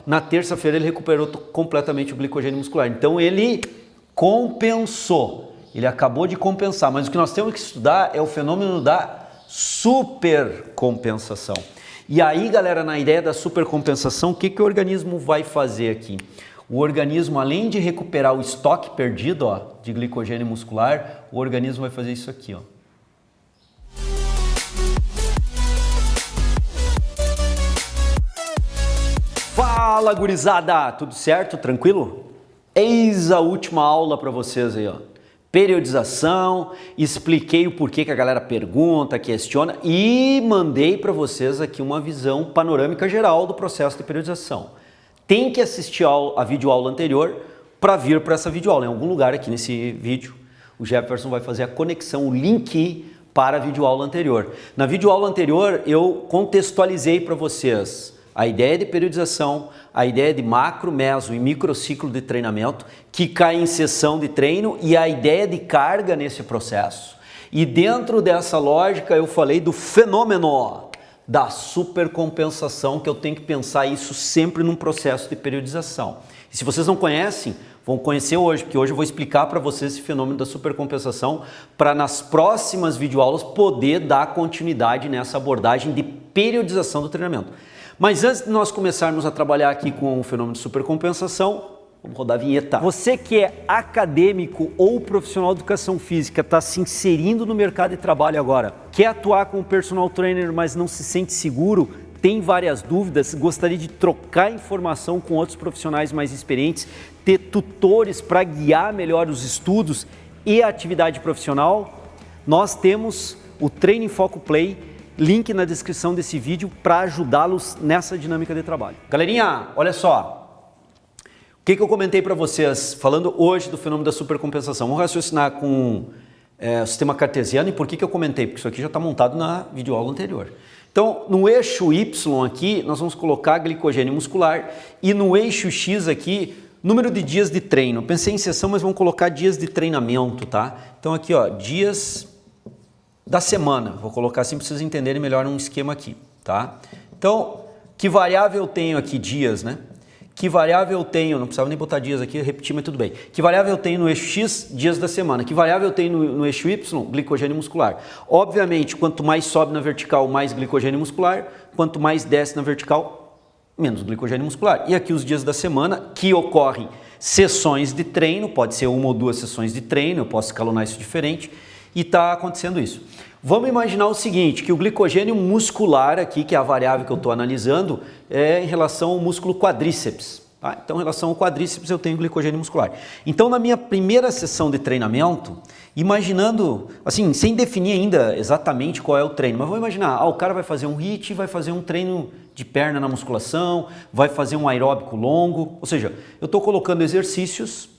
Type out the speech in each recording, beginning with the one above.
Na terça-feira ele recuperou completamente o glicogênio muscular. Então ele compensou, ele acabou de compensar. Mas o que nós temos que estudar é o fenômeno da supercompensação. E aí, galera, na ideia da supercompensação, o que o organismo vai fazer aqui? O organismo, além de recuperar o estoque perdido, ó, de glicogênio muscular, o organismo vai fazer isso aqui, ó. Fala, gurizada! Tudo certo? Tranquilo? Eis a última aula para vocês aí, ó. Periodização, expliquei o porquê que a galera pergunta, questiona e mandei para vocês aqui uma visão panorâmica geral do processo de periodização. Tem que assistir a videoaula anterior para vir para essa videoaula. Em algum lugar aqui nesse vídeo, o Jefferson vai fazer a conexão, o link para a videoaula anterior. Na videoaula anterior, eu contextualizei para vocês a ideia de periodização, a ideia de macro, meso e microciclo de treinamento, que cai em sessão de treino, e a ideia de carga nesse processo. E dentro dessa lógica eu falei do fenômeno da supercompensação, que eu tenho que pensar isso sempre num processo de periodização. E se vocês não conhecem, vão conhecer hoje, porque hoje eu vou explicar para vocês esse fenômeno da supercompensação, para nas próximas videoaulas poder dar continuidade nessa abordagem de periodização do treinamento. Mas antes de nós começarmos a trabalhar aqui com o fenômeno de supercompensação, vamos rodar a vinheta. Você que é acadêmico ou profissional de educação física, está se inserindo no mercado de trabalho agora, quer atuar como personal trainer, mas não se sente seguro, tem várias dúvidas, gostaria de trocar informação com outros profissionais mais experientes, ter tutores para guiar melhor os estudos e a atividade profissional, nós temos o Treino em Foco Play, link na descrição desse vídeo para ajudá-los nessa dinâmica de trabalho. Galerinha, olha só, o que eu comentei para vocês falando hoje do fenômeno da supercompensação. Vamos raciocinar com o sistema cartesiano e por que eu comentei? Porque isso aqui já está montado na videoaula anterior. Então, no eixo Y aqui, nós vamos colocar glicogênio muscular e no eixo X aqui, número de dias de treino. Pensei em sessão, mas vamos colocar dias de treinamento, tá? Então aqui, ó, dias da semana, vou colocar assim para vocês entenderem melhor um esquema aqui, tá? Então, que variável eu tenho aqui? Dias, né? Que variável eu tenho, não precisava nem botar dias aqui, repetir, mas tudo bem. Que variável eu tenho no eixo X? Dias da semana. Que variável eu tenho no eixo Y? Glicogênio muscular. Obviamente, quanto mais sobe na vertical, mais glicogênio muscular, quanto mais desce na vertical, menos glicogênio muscular. E aqui os dias da semana, que ocorrem sessões de treino, pode ser uma ou duas sessões de treino, eu posso escalonar isso diferente, e está acontecendo isso. Vamos imaginar o seguinte, que o glicogênio muscular aqui, que é a variável que eu estou analisando, é em relação ao músculo quadríceps. Tá? Então, em relação ao quadríceps, eu tenho glicogênio muscular. Então, na minha primeira sessão de treinamento, imaginando, assim, sem definir ainda exatamente qual é o treino, mas vamos imaginar, o cara vai fazer um HIIT, vai fazer um treino de perna na musculação, vai fazer um aeróbico longo, ou seja, eu estou colocando exercícios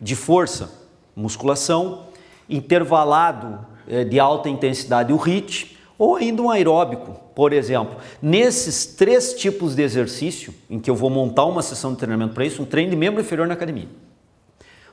de força, musculação, intervalado de alta intensidade, o HIIT, ou ainda um aeróbico, por exemplo. Nesses três tipos de exercício, em que eu vou montar uma sessão de treinamento para isso, um treino de membro inferior na academia,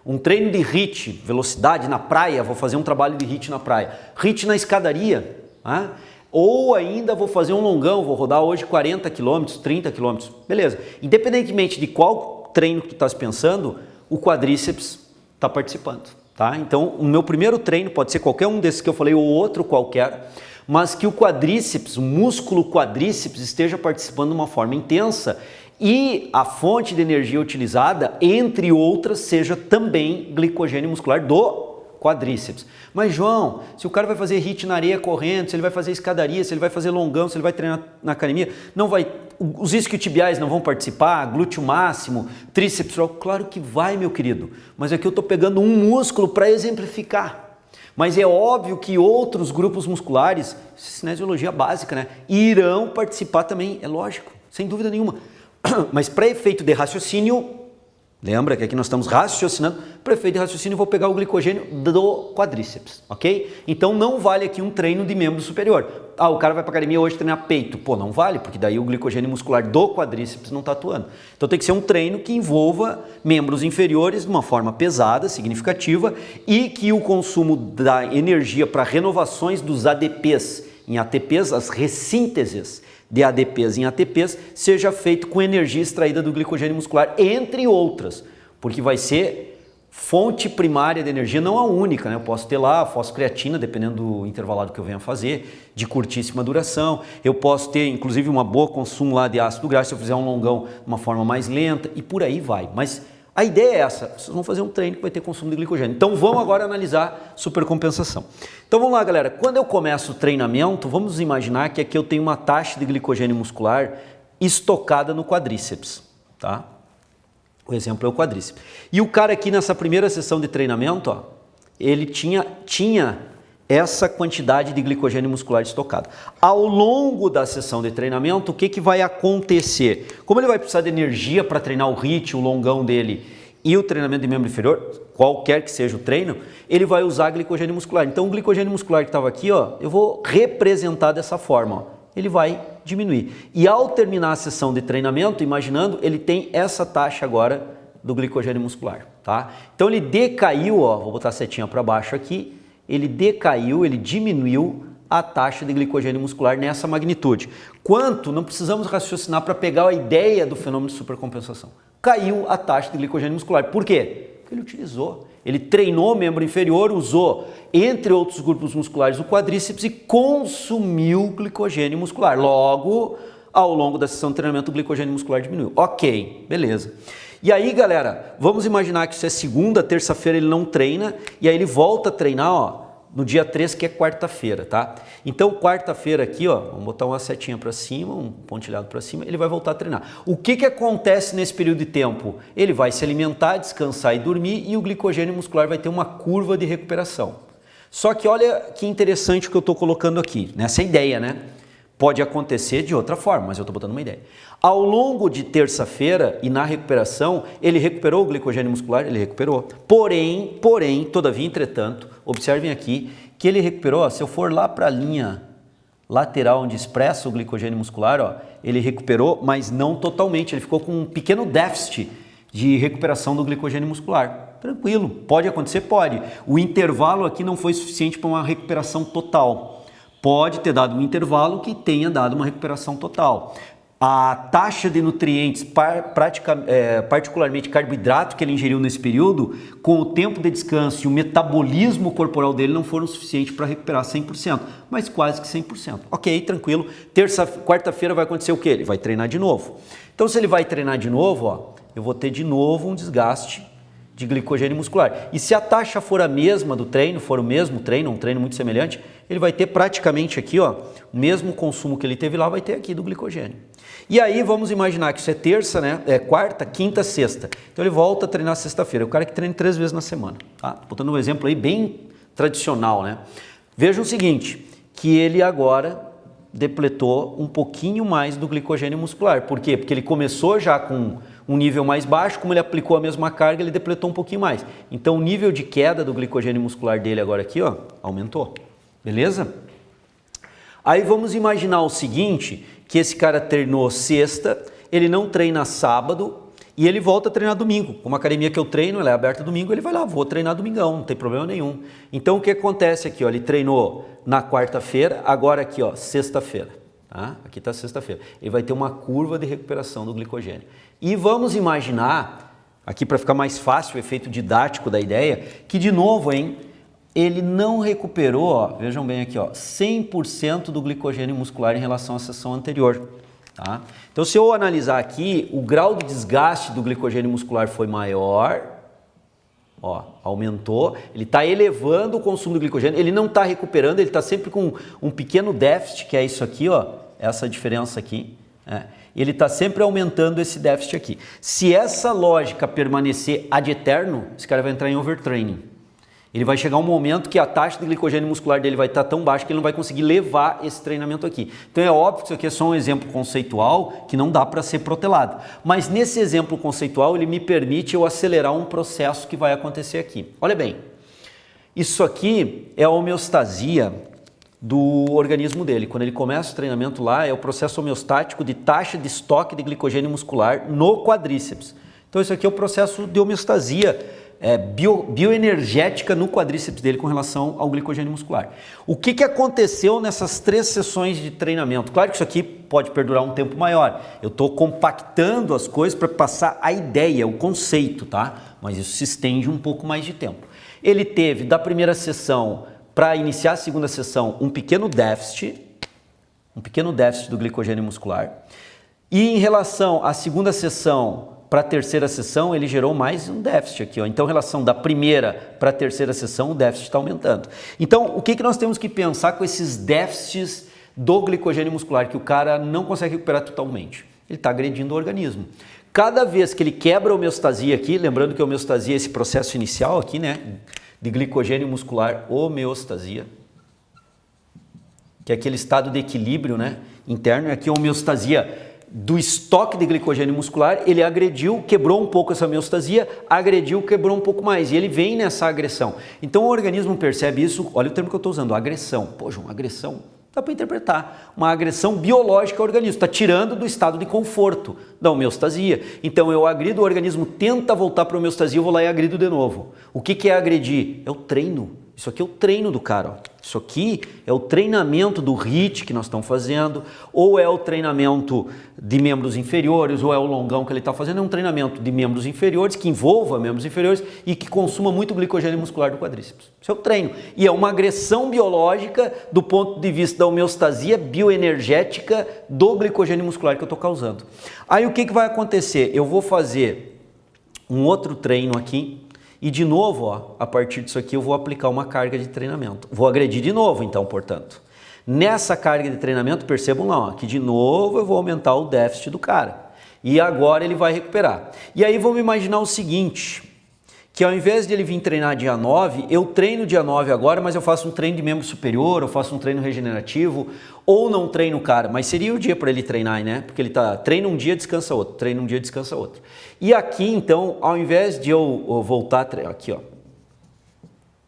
um treino de HIIT, velocidade na praia, vou fazer um trabalho de HIIT na praia, HIIT na escadaria, né? Ou ainda vou fazer um longão, vou rodar hoje 40 km, 30 km, beleza. Independentemente de qual treino que tu estás pensando, o quadríceps está participando. Tá? Então, o meu primeiro treino pode ser qualquer um desses que eu falei ou outro qualquer, mas que o quadríceps, o músculo quadríceps esteja participando de uma forma intensa e a fonte de energia utilizada, entre outras, seja também glicogênio muscular do quadríceps. Mas, João, se o cara vai fazer HIIT na areia correndo, se ele vai fazer escadaria, se ele vai fazer longão, se ele vai treinar na academia, não vai, os isquiotibiais não vão participar, glúteo máximo, tríceps, claro que vai, meu querido, mas aqui eu estou pegando um músculo para exemplificar. Mas é óbvio que outros grupos musculares, cinesiologia básica, né, irão participar também, é lógico, sem dúvida nenhuma. Mas para efeito de raciocínio, lembra que aqui nós estamos raciocinando, para efeito de raciocínio eu vou pegar o glicogênio do quadríceps, ok? Então não vale aqui um treino de membro superior. O cara vai para academia hoje treinar peito. Pô, não vale, porque daí o glicogênio muscular do quadríceps não está atuando. Então tem que ser um treino que envolva membros inferiores de uma forma pesada, significativa, e que o consumo da energia para renovações dos ADPs em ATPs, as ressínteses, de ADPs em ATPs seja feito com energia extraída do glicogênio muscular, entre outras, porque vai ser fonte primária de energia, não a única, né? Eu posso ter lá fosfocreatina, dependendo do intervalado que eu venha fazer, de curtíssima duração. Eu posso ter, inclusive, uma boa consumo lá de ácido graxo se eu fizer um longão de uma forma mais lenta e por aí vai. Mas a ideia é essa, vocês vão fazer um treino que vai ter consumo de glicogênio. Então vamos agora analisar supercompensação. Então vamos lá, galera. Quando eu começo o treinamento, vamos imaginar que aqui eu tenho uma taxa de glicogênio muscular estocada no quadríceps, tá? O exemplo é o quadríceps. E o cara aqui nessa primeira sessão de treinamento, ó, ele tinha essa quantidade de glicogênio muscular estocado. Ao longo da sessão de treinamento, o que vai acontecer? Como ele vai precisar de energia para treinar o HIIT, o longão dele e o treinamento de membro inferior, qualquer que seja o treino, ele vai usar glicogênio muscular. Então o glicogênio muscular que estava aqui, ó, eu vou representar dessa forma, ó. Ele vai diminuir. E ao terminar a sessão de treinamento, imaginando, ele tem essa taxa agora do glicogênio muscular, tá? Então ele decaiu, ó, vou botar a setinha para baixo aqui, ele decaiu, ele diminuiu a taxa de glicogênio muscular nessa magnitude. Quanto? Não precisamos raciocinar para pegar a ideia do fenômeno de supercompensação. Caiu a taxa de glicogênio muscular. Por quê? Porque ele utilizou. Ele treinou o membro inferior, usou, entre outros grupos musculares, o quadríceps e consumiu glicogênio muscular. Logo, ao longo da sessão de treinamento, o glicogênio muscular diminuiu. Ok, beleza. E aí, galera, vamos imaginar que isso é segunda, terça-feira ele não treina, e aí ele volta a treinar, ó, no dia 3, que é quarta-feira, tá? Então, quarta-feira aqui, ó, vamos botar uma setinha para cima, um pontilhado para cima, ele vai voltar a treinar. O que acontece nesse período de tempo? Ele vai se alimentar, descansar e dormir e o glicogênio muscular vai ter uma curva de recuperação. Só que olha que interessante o que eu estou colocando aqui, nessa ideia, né? Pode acontecer de outra forma, mas eu estou botando uma ideia. Ao longo de terça-feira e na recuperação, ele recuperou o glicogênio muscular? Ele recuperou. Porém, todavia, entretanto, observem aqui que ele recuperou, ó, se eu for lá para a linha lateral onde expressa o glicogênio muscular, ó, ele recuperou, mas não totalmente, ele ficou com um pequeno déficit de recuperação do glicogênio muscular. Tranquilo, pode acontecer? Pode. O intervalo aqui não foi suficiente para uma recuperação total. Pode ter dado um intervalo que tenha dado uma recuperação total. A taxa de nutrientes, particularmente carboidrato que ele ingeriu nesse período, com o tempo de descanso e o metabolismo corporal dele não foram suficientes para recuperar 100%, mas quase que 100%. Ok, tranquilo. Quarta-feira vai acontecer o quê? Ele vai treinar de novo. Então, se ele vai treinar de novo, ó, eu vou ter de novo um desgaste de glicogênio muscular. E se a taxa for a mesma do treino, for o mesmo treino, um treino muito semelhante, ele vai ter praticamente aqui, ó, o mesmo consumo que ele teve lá, vai ter aqui do glicogênio. E aí vamos imaginar que isso é terça, né? É quarta, quinta, sexta. Então ele volta a treinar sexta-feira. É o cara que treina 3 vezes na semana, tá? Botando um exemplo aí bem tradicional, né? Vejam o seguinte, que ele agora depletou um pouquinho mais do glicogênio muscular. Por quê? Porque ele começou já com um nível mais baixo, como ele aplicou a mesma carga, ele depletou um pouquinho mais. Então o nível de queda do glicogênio muscular dele agora aqui, ó, aumentou. Beleza? Aí vamos imaginar o seguinte, que esse cara treinou sexta, ele não treina sábado e ele volta a treinar domingo. Como a academia que eu treino, ela é aberta domingo, ele vai lá, vou treinar domingão, não tem problema nenhum. Então o que acontece aqui, ó, ele treinou na quarta-feira, agora aqui, ó, sexta-feira. Tá? Aqui está sexta-feira. Ele vai ter uma curva de recuperação do glicogênio. E vamos imaginar, aqui para ficar mais fácil o efeito didático da ideia, que de novo, hein, ele não recuperou, ó, vejam bem aqui, ó, 100% do glicogênio muscular em relação à sessão anterior. Tá? Então, se eu analisar aqui, o grau de desgaste do glicogênio muscular foi maior, ó, aumentou, ele está elevando o consumo do glicogênio, ele não está recuperando, ele está sempre com um pequeno déficit, que é isso aqui, ó, essa diferença aqui, ele está sempre aumentando esse déficit aqui. Se essa lógica permanecer ad eterno, esse cara vai entrar em overtraining. Ele vai chegar um momento que a taxa de glicogênio muscular dele vai estar tão baixa que ele não vai conseguir levar esse treinamento aqui. Então é óbvio que isso aqui é só um exemplo conceitual que não dá para ser protelado. Mas nesse exemplo conceitual ele me permite eu acelerar um processo que vai acontecer aqui. Olha bem, isso aqui é a homeostasia do organismo dele. Quando ele começa o treinamento lá, é o processo homeostático de taxa de estoque de glicogênio muscular no quadríceps. Então isso aqui é o processo de homeostasia bioenergética no quadríceps dele com relação ao glicogênio muscular. O que aconteceu nessas 3 sessões de treinamento? Claro que isso aqui pode perdurar um tempo maior. Eu estou compactando as coisas para passar a ideia, o conceito, tá? Mas isso se estende um pouco mais de tempo. Ele teve, da primeira sessão para iniciar a segunda sessão, um pequeno déficit do glicogênio muscular. E em relação à segunda sessão para a terceira sessão, ele gerou mais um déficit aqui, ó. Então, em relação da primeira para a terceira sessão, o déficit está aumentando. Então, o que nós temos que pensar com esses déficits do glicogênio muscular, que o cara não consegue recuperar totalmente? Ele está agredindo o organismo. Cada vez que ele quebra a homeostasia aqui, lembrando que a homeostasia é esse processo inicial aqui, né, de glicogênio muscular, homeostasia, que é aquele estado de equilíbrio, né, interno, e aqui a homeostasia do estoque de glicogênio muscular, ele agrediu, quebrou um pouco essa homeostasia, agrediu, quebrou um pouco mais, e ele vem nessa agressão. Então o organismo percebe isso, olha o termo que eu estou usando, agressão. Poxa, uma agressão, dá para interpretar, uma agressão biológica ao organismo, está tirando do estado de conforto da homeostasia. Então eu agrido, o organismo tenta voltar para a homeostasia, eu vou lá e agrido de novo. O que é agredir? É o treino. Isso aqui é o treino do cara, ó. Isso aqui é o treinamento do HIIT que nós estamos fazendo, ou é o treinamento de membros inferiores, ou é o longão que ele está fazendo, é um treinamento de membros inferiores, que envolva membros inferiores e que consuma muito glicogênio muscular do quadríceps. Isso é o treino. E é uma agressão biológica do ponto de vista da homeostasia bioenergética do glicogênio muscular que eu estou causando. Aí o que vai acontecer? Eu vou fazer um outro treino aqui, e de novo, ó, a partir disso aqui eu vou aplicar uma carga de treinamento. Vou agredir de novo, então, portanto. Nessa carga de treinamento, percebam lá, ó, que de novo eu vou aumentar o déficit do cara. E agora ele vai recuperar. E aí vamos imaginar o seguinte, que ao invés de ele vir treinar dia 9, eu treino dia 9 agora, mas eu faço um treino de membro superior, eu faço um treino regenerativo, ou não treino o cara, mas seria o dia para ele treinar, né? Porque ele treina um dia, descansa outro, treina um dia, descansa outro. E aqui, então, ao invés de eu voltar a treinar, aqui ó,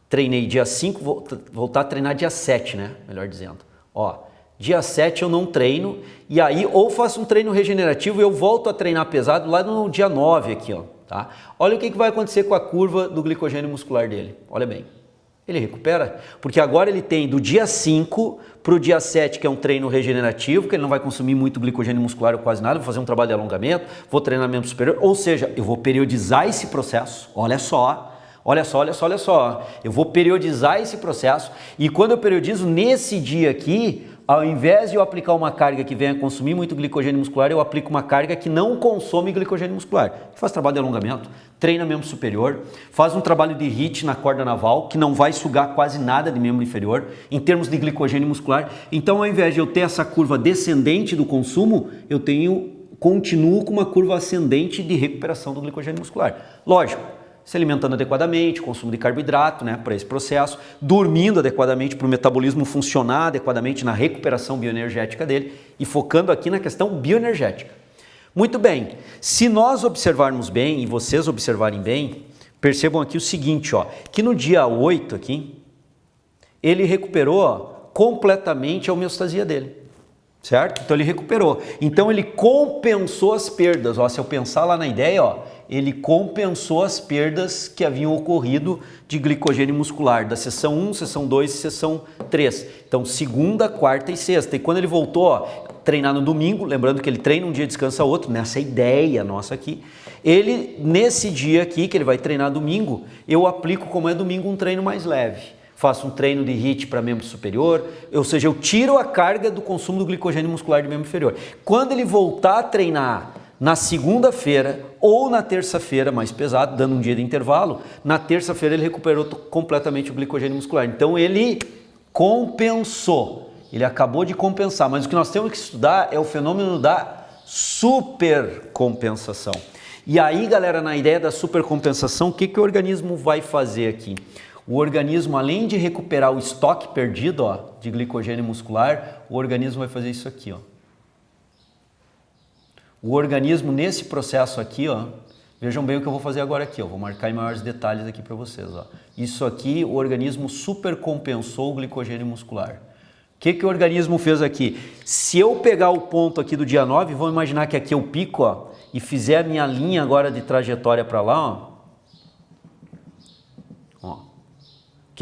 treinei dia 5, vou voltar a treinar dia 7, né? Melhor dizendo. Ó, dia 7 eu não treino, e aí ou faço um treino regenerativo e eu volto a treinar pesado lá no dia 9 aqui, ó. Tá? Olha o que vai acontecer com a curva do glicogênio muscular dele. Olha bem. Ele recupera, porque agora ele tem do dia 5 para o dia 7, que é um treino regenerativo, que ele não vai consumir muito glicogênio muscular ou quase nada, vou fazer um trabalho de alongamento, vou treinar membro superior, ou seja, eu vou periodizar esse processo. Olha só. Eu vou periodizar esse processo e quando eu periodizo nesse dia aqui, ao invés de eu aplicar uma carga que venha consumir muito glicogênio muscular, eu aplico uma carga que não consome glicogênio muscular. Faz trabalho de alongamento, treina membro superior, faz um trabalho de HIIT na corda naval, que não vai sugar quase nada de membro inferior, em termos de glicogênio muscular. Então, ao invés de eu ter essa curva descendente do consumo, eu continuo com uma curva ascendente de recuperação do glicogênio muscular. Lógico, se alimentando adequadamente, consumo de carboidrato, né, para esse processo, dormindo adequadamente para o metabolismo funcionar adequadamente na recuperação bioenergética dele e focando aqui na questão bioenergética. Muito bem, se nós observarmos bem e vocês observarem bem, percebam aqui o seguinte, ó, que no dia 8 aqui, ele recuperou, ó, completamente a homeostasia dele, certo? Então ele recuperou, então ele compensou as perdas, ó, se eu pensar lá na ideia, ó, ele compensou as perdas que haviam ocorrido de glicogênio muscular, da sessão 1, sessão 2 e sessão 3. Então, segunda, quarta e sexta. E quando ele voltou a treinar no domingo, lembrando que ele treina um dia e descansa outro, nessa ideia nossa aqui, ele, nesse dia aqui, que ele vai treinar domingo, eu aplico, como é domingo, um treino mais leve. Faço um treino de HIIT para membro superior, ou seja, eu tiro a carga do consumo do glicogênio muscular de membro inferior. Quando ele voltar a treinar na segunda-feira ou na terça-feira, mais pesado, dando um dia de intervalo, na terça-feira ele recuperou completamente o glicogênio muscular. Então ele compensou, ele acabou de compensar, mas o que nós temos que estudar é o fenômeno da supercompensação. E aí, galera, na ideia da supercompensação, o que o organismo vai fazer aqui? O organismo, além de recuperar o estoque perdido, ó, de glicogênio muscular, o organismo vai fazer isso aqui, ó. O organismo, nesse processo aqui, ó, vejam bem o que eu vou fazer agora aqui, ó, vou marcar em maiores detalhes aqui para vocês. Ó. Isso aqui, o organismo supercompensou o glicogênio muscular. O que o organismo fez aqui? Se eu pegar o ponto aqui do dia 9, vamos imaginar que aqui é o pico, ó, e fizer a minha linha agora de trajetória para lá, ó,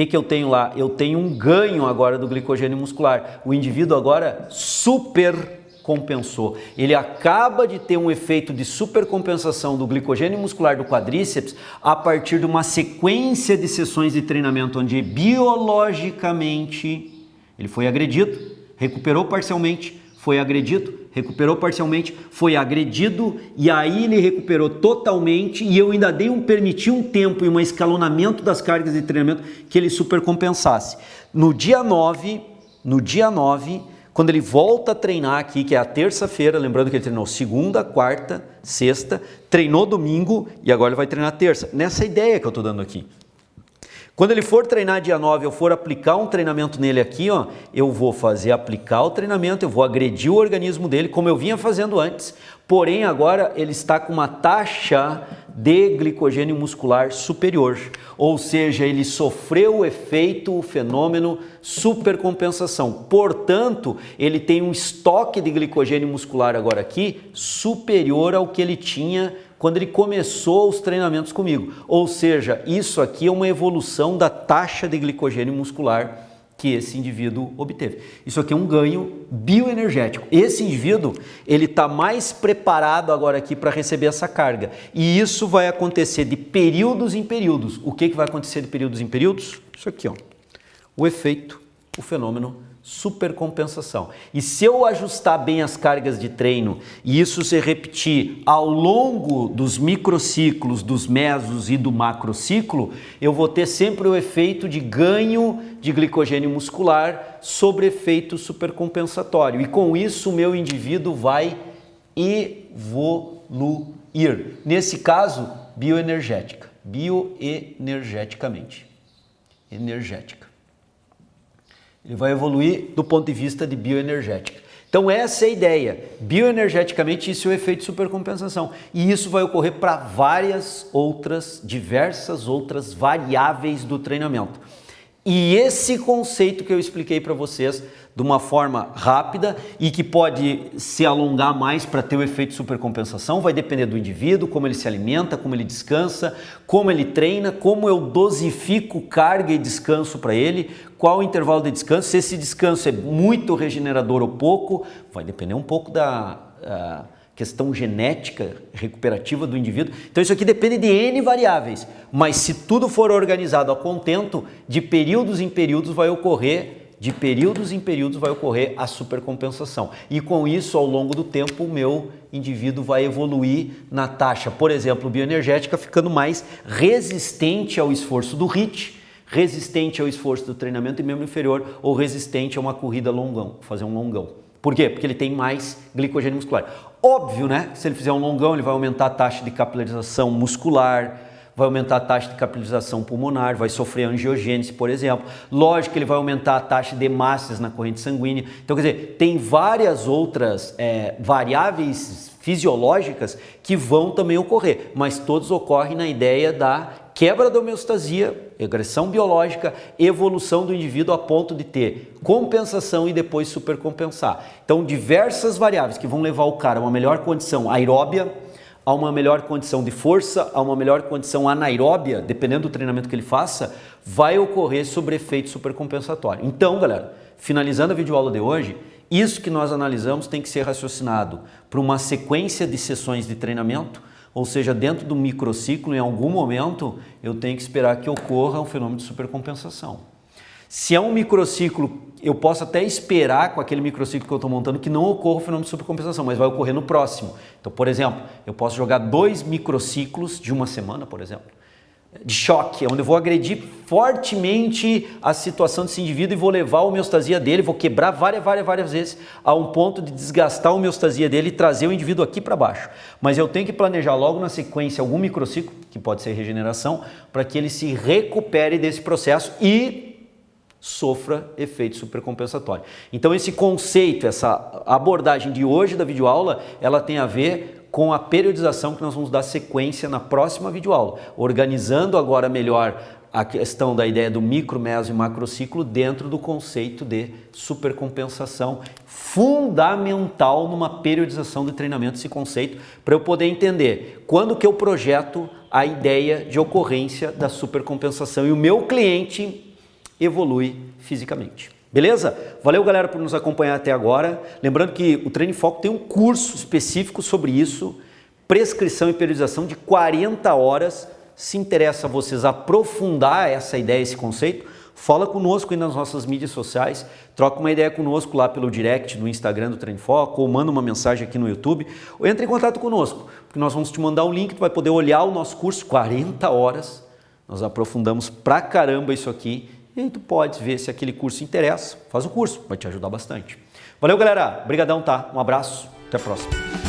que eu tenho lá? Eu tenho um ganho agora do glicogênio muscular. O indivíduo agora supercompensou. Ele acaba de ter um efeito de supercompensação do glicogênio muscular do quadríceps a partir de uma sequência de sessões de treinamento onde biologicamente ele foi agredido, recuperou parcialmente, foi agredido, recuperou parcialmente, foi agredido e aí ele recuperou totalmente e eu ainda permiti um tempo e um escalonamento das cargas de treinamento que ele supercompensasse. No dia 9, quando ele volta a treinar aqui, que é a terça-feira, lembrando que ele treinou segunda, quarta, sexta, treinou domingo e agora ele vai treinar terça. Nessa ideia que eu estou dando aqui. Quando ele for treinar dia 9, eu for aplicar um treinamento nele aqui, ó, eu vou aplicar o treinamento, eu vou agredir o organismo dele, como eu vinha fazendo antes, porém agora ele está com uma taxa de glicogênio muscular superior, ou seja, ele sofreu o efeito, o fenômeno supercompensação, portanto, ele tem um estoque de glicogênio muscular agora aqui superior ao que ele tinha quando ele começou os treinamentos comigo. Ou seja, isso aqui é uma evolução da taxa de glicogênio muscular que esse indivíduo obteve. Isso aqui é um ganho bioenergético. Esse indivíduo, ele está mais preparado agora aqui para receber essa carga. E isso vai acontecer de períodos em períodos. O que vai acontecer de períodos em períodos? Isso aqui, ó. O efeito, o fenômeno supercompensação. E se eu ajustar bem as cargas de treino e isso se repetir ao longo dos microciclos, dos mesos e do macrociclo, eu vou ter sempre o efeito de ganho de glicogênio muscular sobre efeito supercompensatório. E com isso o meu indivíduo vai evoluir. Nesse caso, bioenergeticamente. Ele vai evoluir do ponto de vista de bioenergética. Então essa é a ideia. Bioenergeticamente isso é o efeito de supercompensação. E isso vai ocorrer para diversas outras variáveis do treinamento. E esse conceito que eu expliquei para vocês de uma forma rápida e que pode se alongar mais para ter o efeito de supercompensação, vai depender do indivíduo, como ele se alimenta, como ele descansa, como ele treina, como eu dosifico carga e descanso para ele, qual o intervalo de descanso, se esse descanso é muito regenerador ou pouco, vai depender um pouco da questão genética recuperativa do indivíduo. Então isso aqui depende de N variáveis, mas se tudo for organizado a contento, de períodos em períodos vai ocorrer a supercompensação. E com isso, ao longo do tempo, o meu indivíduo vai evoluir na taxa, por exemplo, bioenergética, ficando mais resistente ao esforço do HIIT, resistente ao esforço do treinamento em membro inferior ou resistente a uma corrida longão, fazer um longão. Por quê? Porque ele tem mais glicogênio muscular. Óbvio, né? Se ele fizer um longão, ele vai aumentar a taxa de capilarização muscular, vai aumentar a taxa de capilarização pulmonar, vai sofrer angiogênese, por exemplo. Lógico que ele vai aumentar a taxa de hemácias na corrente sanguínea. Então, quer dizer, tem várias outras variáveis fisiológicas que vão também ocorrer, mas todos ocorrem na ideia da quebra da homeostasia, regressão biológica, evolução do indivíduo a ponto de ter compensação e depois supercompensar. Então, diversas variáveis que vão levar o cara a uma melhor condição aeróbia, a uma melhor condição de força, a uma melhor condição anaeróbia, dependendo do treinamento que ele faça, vai ocorrer sobre efeito supercompensatório. Então, galera, finalizando a videoaula de hoje, isso que nós analisamos tem que ser raciocinado para uma sequência de sessões de treinamento, ou seja, dentro do microciclo, em algum momento, eu tenho que esperar que ocorra um fenômeno de supercompensação. Se é um microciclo, eu posso até esperar com aquele microciclo que eu estou montando que não ocorra o fenômeno de supercompensação, mas vai ocorrer no próximo. Então, por exemplo, eu posso jogar 2 microciclos de uma semana, por exemplo, de choque, onde eu vou agredir fortemente a situação desse indivíduo e vou levar a homeostasia dele, vou quebrar várias vezes a um ponto de desgastar a homeostasia dele e trazer o indivíduo aqui para baixo. Mas eu tenho que planejar logo na sequência algum microciclo, que pode ser regeneração, para que ele se recupere desse processo e sofra efeito supercompensatório. Então esse conceito, essa abordagem de hoje da videoaula, ela tem a ver com a periodização que nós vamos dar sequência na próxima videoaula, organizando agora melhor a questão da ideia do micro, meso e macrociclo dentro do conceito de supercompensação, fundamental numa periodização de treinamento esse conceito, para eu poder entender quando que eu projeto a ideia de ocorrência da supercompensação e o meu cliente evolui fisicamente. Beleza? Valeu, galera, por nos acompanhar até agora. Lembrando que o Treino em Foco tem um curso específico sobre isso, prescrição e periodização de 40 horas. Se interessa vocês aprofundar essa ideia, esse conceito, fala conosco aí nas nossas mídias sociais, troca uma ideia conosco lá pelo direct no Instagram do Treino em Foco, ou manda uma mensagem aqui no YouTube, ou entra em contato conosco, porque nós vamos te mandar um link, tu vai poder olhar o nosso curso, 40 horas, nós aprofundamos pra caramba isso aqui, e aí tu pode ver se aquele curso interessa, faz o curso, vai te ajudar bastante. Valeu, galera, brigadão, tá? Um abraço, até a próxima.